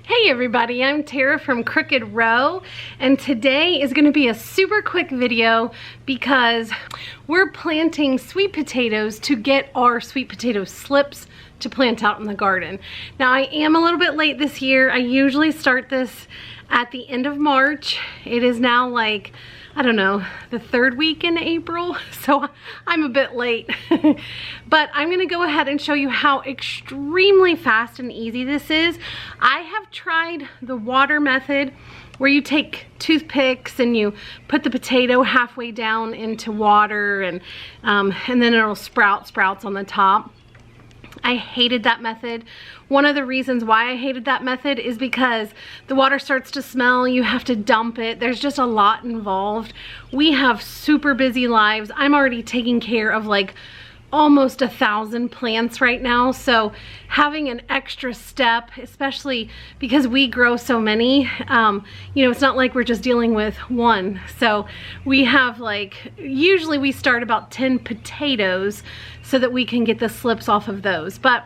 Hey everybody, I'm Tara from Crooked Row, and today is going to be a super quick video because we're planting sweet potatoes to get our sweet potato slips to plant out in the garden. Now I am a little bit late this year. I usually start this at the end of March. It is now like, I don't know, the third week in April, so I'm a bit late. But I'm gonna go ahead and show you how extremely fast and easy this is. I have tried the water method where you take toothpicks and you put the potato halfway down into water and then it'll sprouts on the top. I hated that method. One of the reasons why I hated that method is because the water starts to smell, you have to dump it, there's just a lot involved. We have super busy lives. I'm already taking care of like almost 1,000 plants right now, so having an extra step, especially because we grow so many, you know, it's not like we're just dealing with one. So we have like, usually we start about 10 potatoes so that we can get the slips off of those. But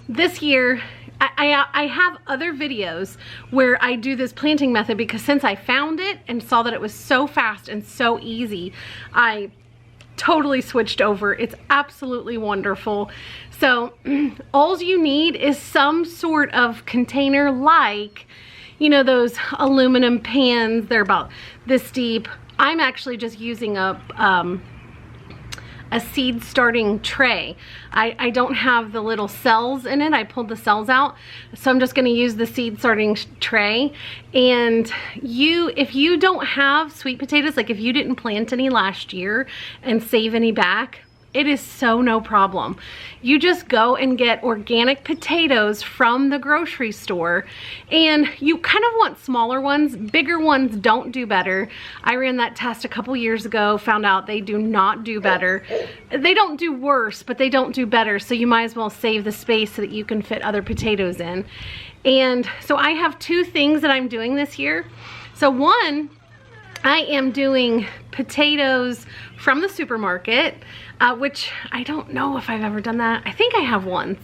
this year, I have other videos where I do this planting method because since I found it and saw that it was so fast and so easy, I totally switched over. It's absolutely wonderful. So all you need is some sort of container, like, you know, those aluminum pans. They're about this deep. I'm actually just using a seed starting tray. I don't have the little cells in it. I pulled the cells out. So I'm just gonna use the seed starting tray. And if you don't have sweet potatoes, like if you didn't plant any last year and save any back, it is so no problem. You just go and get organic potatoes from the grocery store, and you kind of want smaller ones. Bigger ones don't do better. I ran that test a couple years ago, found out they do not do better. They don't do worse, but they don't do better, so you might as well save the space so that you can fit other potatoes in. And so I have two things that I'm doing this year. So one, I am doing potatoes from the supermarket, which I don't know if I've ever done that. I think I have once.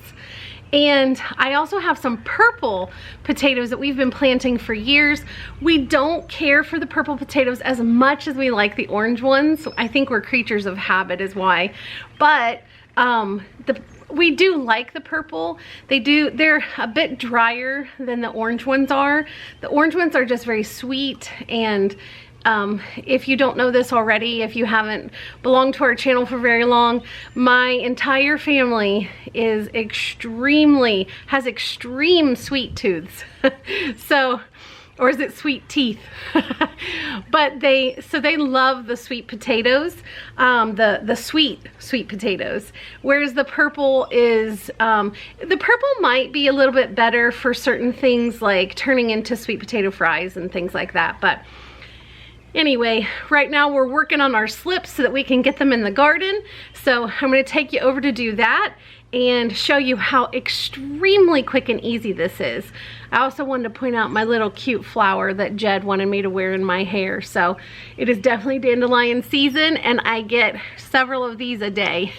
And I also have some purple potatoes that we've been planting for years. We don't care for the purple potatoes as much as we like the orange ones. I think we're creatures of habit is why. But we do like the purple. They're a bit drier than the orange ones are. The orange ones are just very sweet, and if you don't know this already, if you haven't belonged to our channel for very long, my entire family has extreme sweet tooths. So, or is it sweet teeth? But they love the sweet potatoes, the sweet potatoes. Whereas the purple is, the purple might be a little bit better for certain things like turning into sweet potato fries and things like that. But anyway, right now we're working on our slips so that we can get them in the garden. So I'm gonna take you over to do that and show you how extremely quick and easy this is. I also wanted to point out my little cute flower that Jed wanted me to wear in my hair. So it is definitely dandelion season, and I get several of these a day.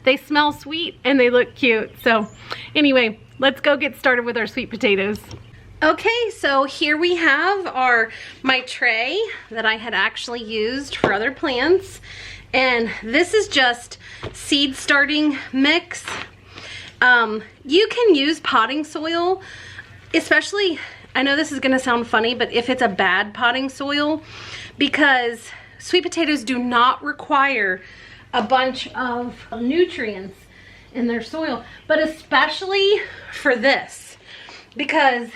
They smell sweet and they look cute. So anyway, let's go get started with our sweet potatoes. Okay, so here we have my tray that I had actually used for other plants, and this is just seed starting mix. You can use potting soil, especially, I know this is gonna sound funny, but if it's a bad potting soil, because sweet potatoes do not require a bunch of nutrients in their soil, but especially for this, because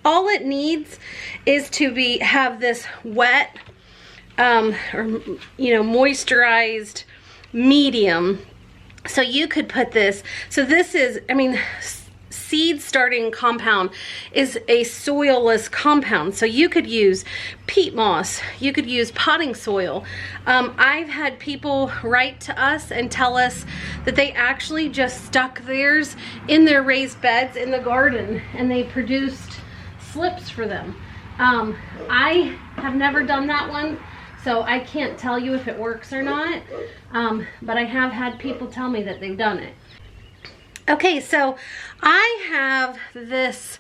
all it needs is to have this wet or, you know, moisturized medium. So you could put this, so this is, I mean, seed starting compound is a soilless compound. So you could use peat moss, you could use potting soil. I've had people write to us and tell us that they actually just stuck theirs in their raised beds in the garden and they produced slips for them. I have never done that one, so I can't tell you if it works or not, but I have had people tell me that they've done it. Okay, so I have this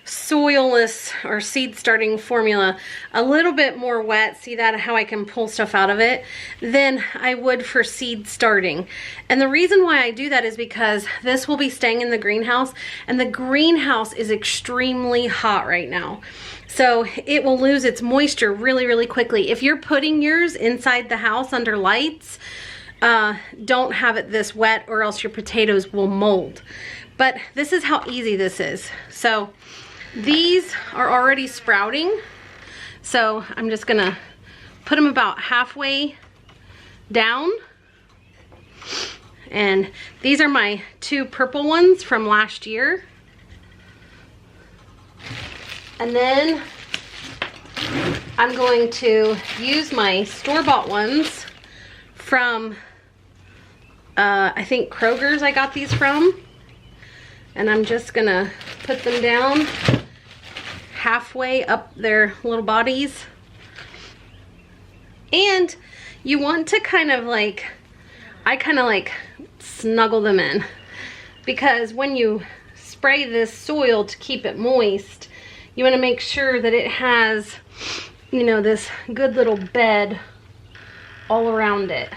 soilless or seed starting formula a little bit more wet, see that how I can pull stuff out of it, than I would for seed starting. And the reason why I do that is because this will be staying in the greenhouse, and the greenhouse is extremely hot right now. So it will lose its moisture really, really quickly. If you're putting yours inside the house under lights, don't have it this wet or else your potatoes will mold. But this is how easy this is. So these are already sprouting. So I'm just gonna put them about halfway down. And these are my 2 purple ones from last year. And then I'm going to use my store-bought ones from, I think Kroger's I got these from. And I'm just gonna put them down halfway up their little bodies. And you want to kind of like, I kind of like snuggle them in, because when you spray this soil to keep it moist, you want to make sure that it has, you know, this good little bed all around it.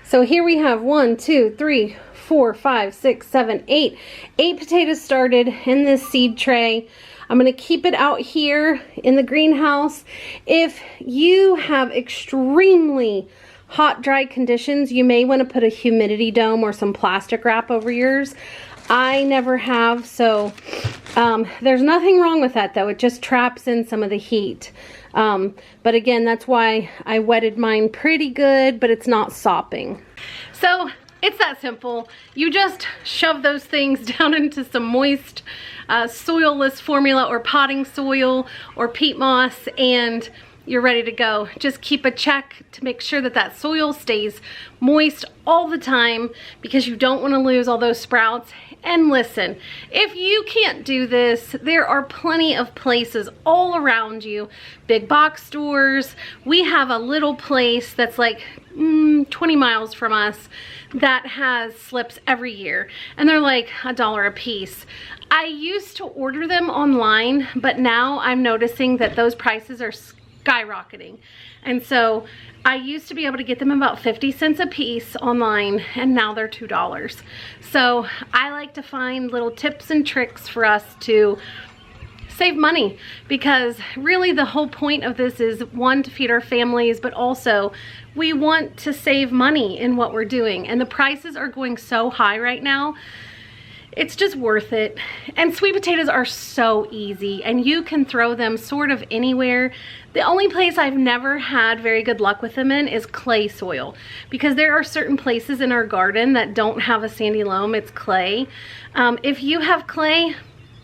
So here we have 1, 2, 3, 4, 5, 6, 7, 8. 8 potatoes started in this seed tray. I'm going to keep it out here in the greenhouse. If you have extremely hot, dry conditions, you may want to put a humidity dome or some plastic wrap over yours. I never have, so there's nothing wrong with that though. It just traps in some of the heat. But again, that's why I wetted mine pretty good, but it's not sopping. So it's that simple. You just shove those things down into some moist, soilless formula or potting soil or peat moss, and you're ready to go. Just keep a check to make sure that that soil stays moist all the time, because you don't want to lose all those sprouts. And listen, if you can't do this, there are plenty of places all around you, big box stores. We have a little place that's like 20 miles from us that has slips every year, and they're like $1 a piece. I used to order them online, but now I'm noticing that those prices are skyrocketing. And so I used to be able to get them about 50 cents a piece online, and now they're $2. So I like to find little tips and tricks for us to save money, because really the whole point of this is, one, to feed our families, but also we want to save money in what we're doing. And the prices are going so high right now. It's just worth it. And sweet potatoes are so easy, and you can throw them sort of anywhere. The only place I've never had very good luck with them in is clay soil, because there are certain places in our garden that don't have a sandy loam, it's clay. If you have clay,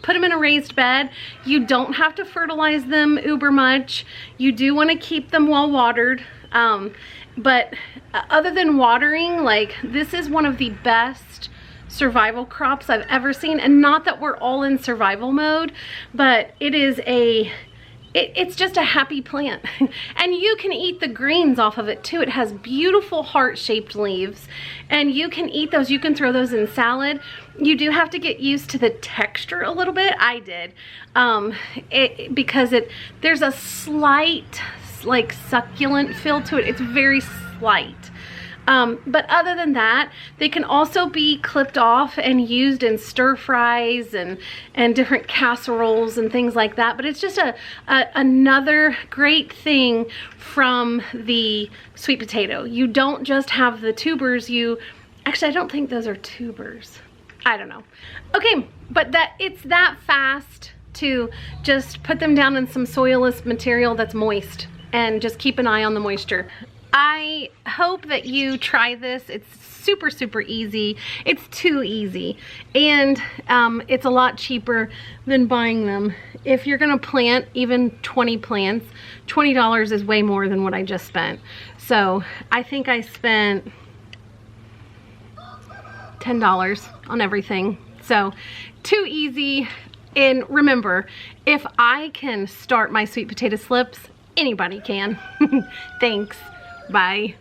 put them in a raised bed. You don't have to fertilize them uber much. You do want to keep them well watered. But other than watering, like, this is one of the best survival crops I've ever seen. And not that we're all in survival mode, but it is it's just a happy plant. And you can eat the greens off of it too. It has beautiful heart-shaped leaves, and you can eat those. You can throw those in salad. You do have to get used to the texture a little bit. I did, because there's a slight like succulent feel to it. It's very slight. But other than that, they can also be clipped off and used in stir fries and different casseroles and things like that. But it's just another great thing from the sweet potato. You don't just have the tubers. Actually, I don't think those are tubers. I don't know. Okay, but it's that fast to just put them down in some soilless material that's moist, and just keep an eye on the moisture. I hope that you try this. It's super, super easy. It's too easy. And it's a lot cheaper than buying them. If you're gonna plant even 20 plants, $20 is way more than what I just spent. So I think I spent $10 on everything. So too easy. And remember, if I can start my sweet potato slips, anybody can. Thanks. Bye.